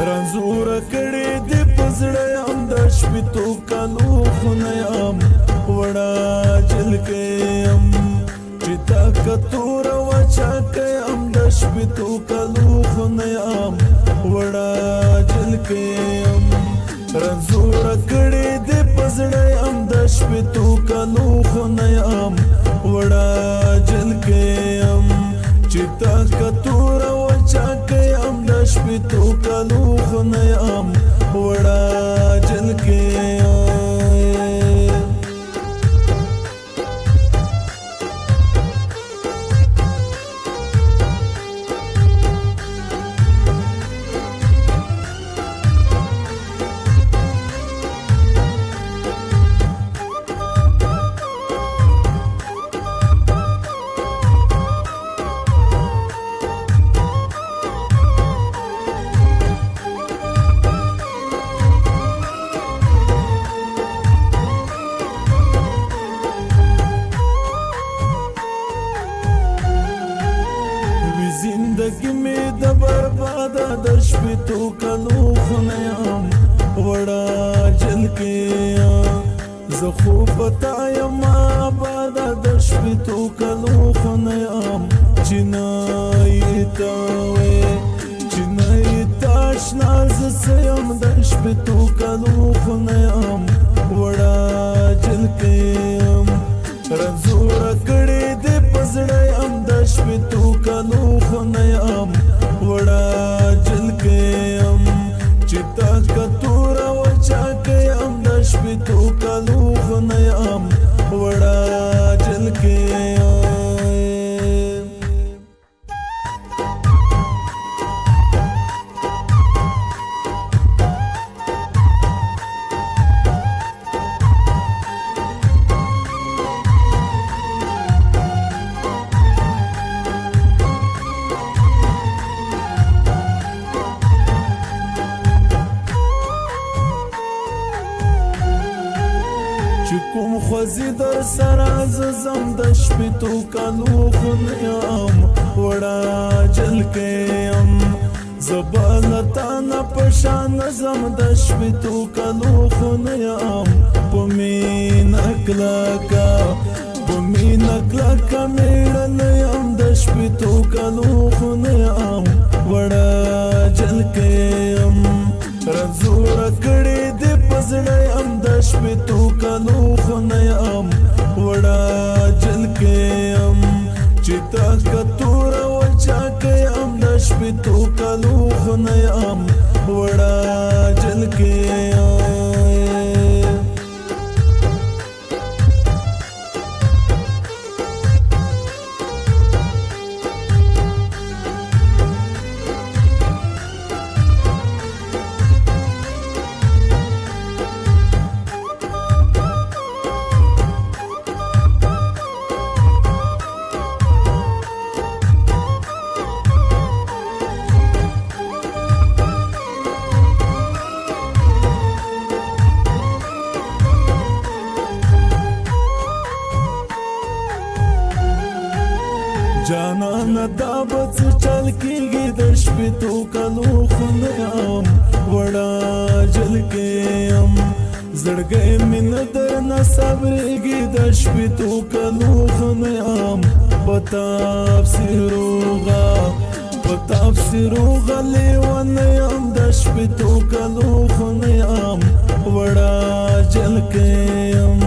رنزور کړي دې پزړه ام د شپېتو کالو خونه یم وړه جلکې یم چې تا کتور وچاکه یم د شپېتو کالو خونه یم وړه جلکې یم رنزور کړي دې پزړه یم د شپېتو کالو خونه یم وړه جلکې یم چې تا کتور وچاکه یم د شپېتو کالو خونه یم وړه جلکې یم زندگی می د برباده د شپېتو کالو خونه یم وړه جلکې یم زه خو پتا یم آباده د شپېتو کالو خونه یم چینایي ته وې چینایي ته اشنا زه څه یم د شپېتو کالو خونه یم وړه جلکې یم رنځوره کړې دې په زړه یم د شپېتو کالو خونه یم وړه جلکې یم چې تا کتوره وچاکه یم د شپېتو کالو خونه یم وړه جلکې یم چې کوم خوځي در سره زه ځم د شپېتو کالو خونه یم وړه جلکې یم زه به له تا نه په شان ځم د شپېتو کالو خونه یم په مینه کلکه مېړنه یم د شپېتو کالو خونه یم وړه جلکې یم رنځوره کړې دې په زړه یم د شپېتو کالو خونه یم وړه جلکې یم چې تا کتوره وچاکه یم د شپېتو کالو خونه یم وړه جلکې یم جانانه دا به څه چل کېږي د شپېتو کالو خونه یم وړه جلکې یم زړګی مې نه درنه صبرېږي د شپېتو کالو خونه یم په تفسیروغه لیونه یم د شپېتو کالو خونه یم وړه جلکې یم